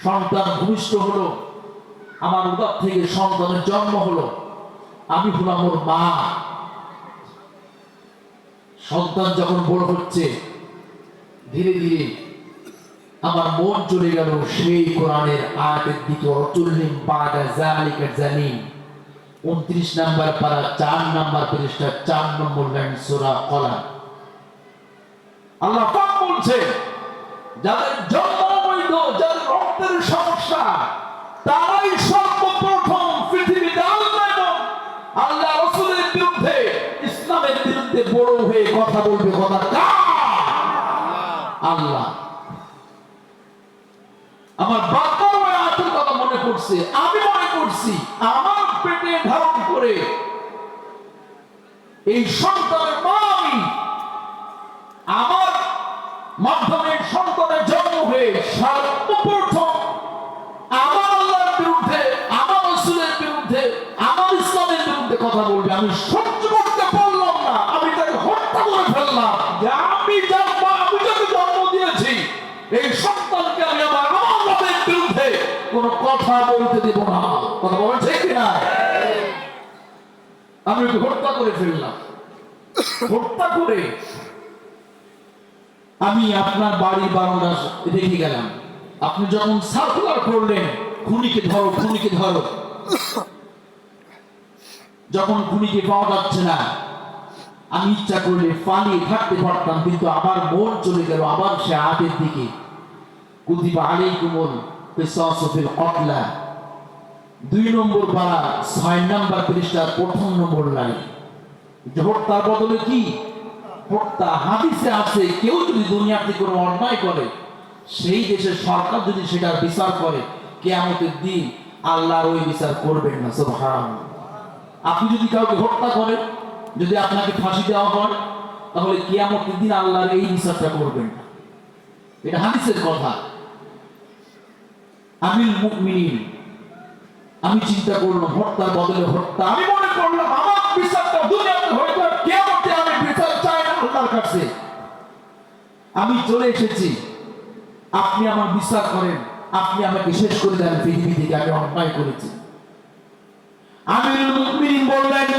সন্তান ভূমিষ্ঠ হলো, আমার উদর থেকে সন্তানের জন্ম হলো, আমি হলাম ওর মা। সন্তান যখন বড় হচ্ছে ধীরে ধীরে আমার মন চলে গেল সেই কোরআনের আয়াতের দিকে। অতুল্লিম বাদা যালিকা জানিম, 29 নম্বর পারা 4 নম্বর পৃষ্ঠা 4 নম্বর লাইন সূরা কলাম। আল্লাহ পাক বলছে, যাদের জন্ম বৈধ, যাদের রক্তের সমস্যা, তারাই সর্বপ্রথম পৃথিবীতে আল্লাহ রাসূলের বিরুদ্ধে, ইসলামের বিরুদ্ধে বড় হয়ে কথা বলবে। কথা আল্লাহ আমার বাচ্চার আয়াতের কথা মনে করছে, আমি মনে করছি আমার পেটে ধারণ করে এই সন্তানের মা আমি, আমার মাধ্যমে সন্তানের জন্ম হয়ে সর্বপ্রথম আমার আল্লাহর বিরুদ্ধে, আমার রাসূলের বিরুদ্ধে, আমার ইসলামের বিরুদ্ধে কথা বলবে। আমি সহ্য করতে পারলাম না, আমি তাকে হত্যা করে ফেললাম। যে আমি যাকে জন্ম দিয়েছি এই সন্তানকে আমি আমার আল্লাহর বিরুদ্ধে কোনো কথা বলতে দেব না। কথা বলেন ঠিক কিনা? আমি ওকে হত্যা করে ফেললাম। হত্যা করে আমি আপনার বাড়ির বারান্দা রেখে গেলাম। আপনি যখন সার্কুলার করলেন খুনিকে ধরো, খুনিকে ধরো, যখন খুনিকে পাওয়া যাচ্ছে না, আমি ইচ্ছা করলে পালিয়ে থাকতে পারতাম, কিন্তু আবার মন চলে গেল আবার সে আয়াতের দিকে। কুতিবা আলাইকুমুল কিসাসু ফিল কতলা, 2 নম্বর পারা 6 নম্বর পৃষ্ঠার 1 নম্বর লাইন। হত্যার বদলে কি? হত্যা। হাদিসে আছে কেউ যদি দুনিয়াতে কোনো অন্যায় করে, সেই দেশের সরকার যদি সেটার বিচার করে, কিয়ামতের দিন আল্লাহ ওই বিচার করবেন না। সুবহানাল্লাহ। আপনি যদি কাউকে হত্যা করেন, যদি আপনাকে ফাঁসি দেওয়া হয়, তাহলে কিয়ামতের দিন আল্লাহর এই বিচারটা করবেন না। এটা হাদিসের কথা। আমিল মুমিনিন, আমি চিন্তা করলাম হত্যার বদলে হত্যা। আমি মনে করলাম আমার বিচারটা দুনিয়াতে হয়তো কিয়ামতে আমি বিচার চাই না আল্লাহর কাছে। আমি চলে এসেছি, আপনি আমার বিচার করেন, আপনি আমাকে শেষ করে দেন পৃথিবী থেকে, আমি অন্যায় করেছি। আমিরুল মুমিনিন বললেন,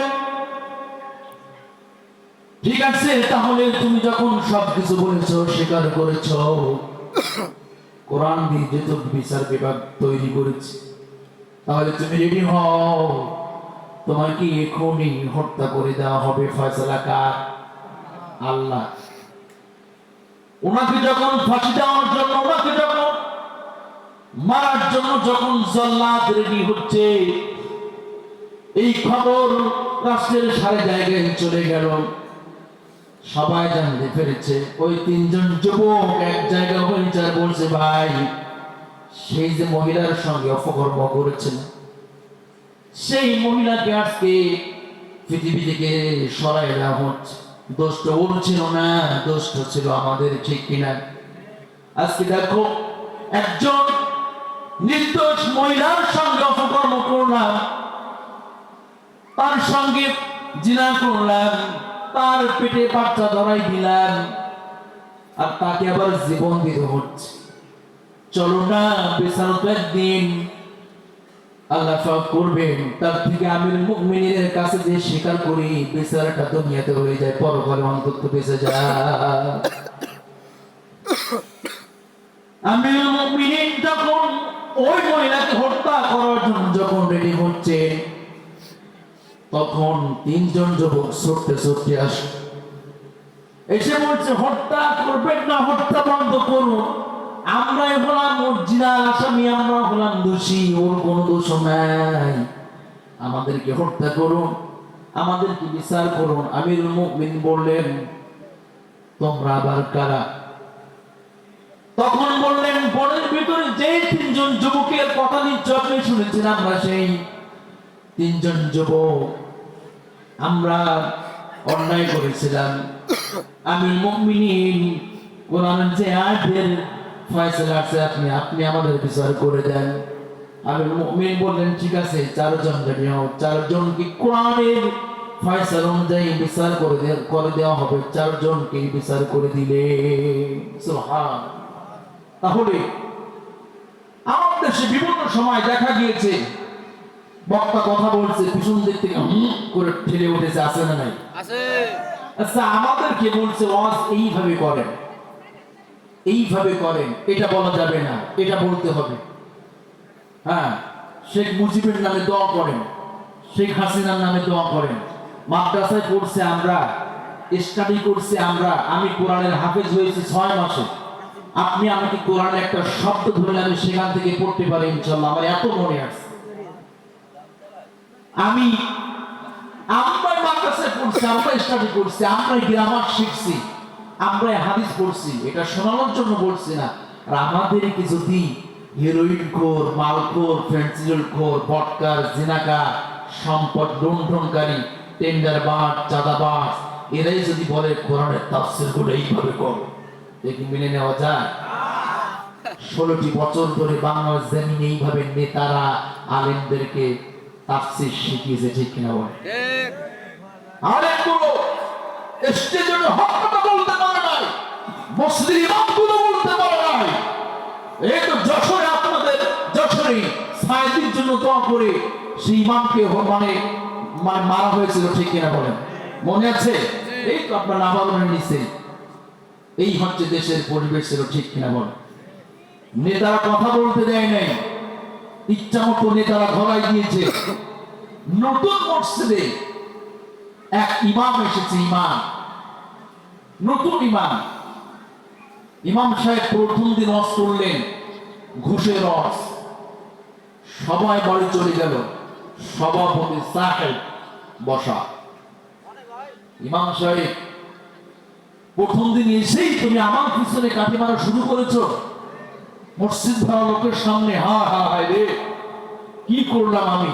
ঠিক আছে, তাহলে তুমি যখন সবকিছু বলেছো, স্বীকার করেছো, কোরআন দিয়ে যেহেতু বিচার বিভাগ তৈরি করেছি, তাহলে তুমি রেডি হও, তোমাকে এখনই হত্যা করে দেওয়া হবে। ফয়সালা কার? আল্লাহ। ওনাকে যখন ফাঁসি দেওয়ার জন্য, ওনাকে যখন মারার জন্য যখন জল্লাদ রেডি হচ্ছে, এই খবর রাষ্ট্রের সারা জায়গায় চলে গেল, সবাই জানতে পেরেছে। ওই 3 জন যুবক এক জায়গায় হয়েছে, বলছে, ভাই সেই যে মহিলার সঙ্গে অপকর্ম করেছেন, সেই মহিলাকে আজকে পৃথিবী থেকে সরাই দেওয়া হচ্ছে। দোষটা ওর ছিল না, দোষটা ছিল আমাদের, ঠিক কিনা? আজকে দেখো, একজন নির্দোষ মহিলার সঙ্গে অপকর্ম করলাম, তার সঙ্গে জিনা করলাম, তার পেটে বাচ্চা ধরাই দিলাম, আর তাকে আবার জীবন দিতে হচ্ছে। চলো না, বিচার তো একদিন আল্লাহ সব করবেন। তার থেকে আমিরুল মুমিনিনের কাছে যে স্বীকার করি, বিচারটা দুনিয়াতে হয়ে যায়, পরকালে অন্তত বেঁচে যায়। আমিরুল মুমিনিন যখন ওই মহিলাকে হত্যা করার জন্য যখন রেডি হচ্ছে, তখন 3 জন যুবক ছুটতে ছুটতে আসে, এসে বলছে, হত্যা করবেন না, হত্যা বন্ধ করুন। আমরাই হলাম অরিজিনাল আসামি, আমরা হলাম দোষী, ওর কোনো দোষ নাই, আমাদেরকে হত্যা করুন, আমাদেরকে বিচার করুন। আমিরুল মুমিনিন বললেন, তোমরা আবার কারা? তখন বললেন, বনের ভিতরে যে 3 জন যুবকের কথা নিশ্চয় আপনি শুনেছেন, আমরা সেই 3 জন যুবক, আমরা অন্যায় করেছিলাম। আমিরুল মুমিনিন, কোরআনের যে আয়াতের ফয়সালা আছে, আপনি আমাদের বিচার করে দেন। আমিরুল মুমিনিন বললেন, ঠিক আছে, 4 জন রেডি হও। 4 জনকে কোরআনের ফয়সালা অনুযায়ী বিচার করে দেওয়া হবে, 4 জনকে বিচার করে দিলে। সুবহান। তাহলে আমাদের দেশে বিভিন্ন সময় দেখা গিয়েছে বক্তা কথা বলছে, পিছন দিক থেকে করে ঠেলে উঠেছে, আছে না নাই? আছে। আচ্ছা, আমাদেরকে বলছে ওয়াজ এইভাবে করেন, এইভাবে করেন, এটা বলা যাবে না, এটা বলতে হবে। হ্যাঁ, শেখ মুজিবের নামে দোয়া করেন, শেখ হাসিনার নামে দোয়া করেন। মাদ্রাসায় পড়ছে আমরা, স্টাডি করছি আমরা, আমি কোরআনের হাফেজ হয়েছি 6 মাসে। আপনি আমাকে কোরআনের একটা শব্দ ধরলে আমি সেখান থেকে পড়তে পারি ইনশাআল্লাহ, আমার এত মনে আছে। আমরা মাদ্রাসায় পড়ছি, আমরা স্টাডি করছি, আমরা গ্রামার শিখছি, আমরা হাদিস পড়ছি, এটা শোনানোর জন্য বলছি না। আর আমাদেরকে যদি হেরোইন খোর, মালখোর, ফেন্সিডিল খোর, বটকার, জিনাকার, সম্পদ লুণ্ঠনকারী, টেন্ডারবাজ, চাঁদাবাজ, এরাই যদি বলে কোরআনের তাফসীর গুলো এইভাবে করো, দেখি মেনে নেওয়া যায়? 16টি বছর ধরে বাংলার জমিনে এইভাবে নেতারা আলেমদেরকে তাফসীর শিখিয়েছে, ঠিক কিনা বল? ঠিক। আলেমগুলো স্টেজে হক কথা বলতে পারে নাই, মুসলিম ইমামগুলো বলতে পারে নাই। এই তো যশোরে, আপনাদের যশোরে সায়েদির জন্য দোয়া করে সেই ইমামকে মানে মারা হয়েছিল, ঠিক কিনা বলেন? মনে আছে? এই তো আপনার নাবালনের নিচে। এই হচ্ছে দেশের পরিবেশ ছিল, ঠিক কিনা বলেন? নেতারা কথা বলতে দেয় নাই, ইচ্ছা মতো নেতারা ধরাই দিয়েছে। নতুন মসজিদে এক ইমাম এসেছে, ইমাম, নতুন ইমাম। ইমাম সাহেব প্রথম দিন ওয়াজ করলেন ঘুষের ওয়াজ, সবাই বাড়ি চলে গেল, সভাপতি সাহেব বসা। ইমাম সাহেব প্রথম দিন এসেই, তুমি আমার পিছনে কাঠি মারা শুরু করেছো মসজিদ ভরা লোকের সামনে, হা হা হায় রে, কি করলাম আমি?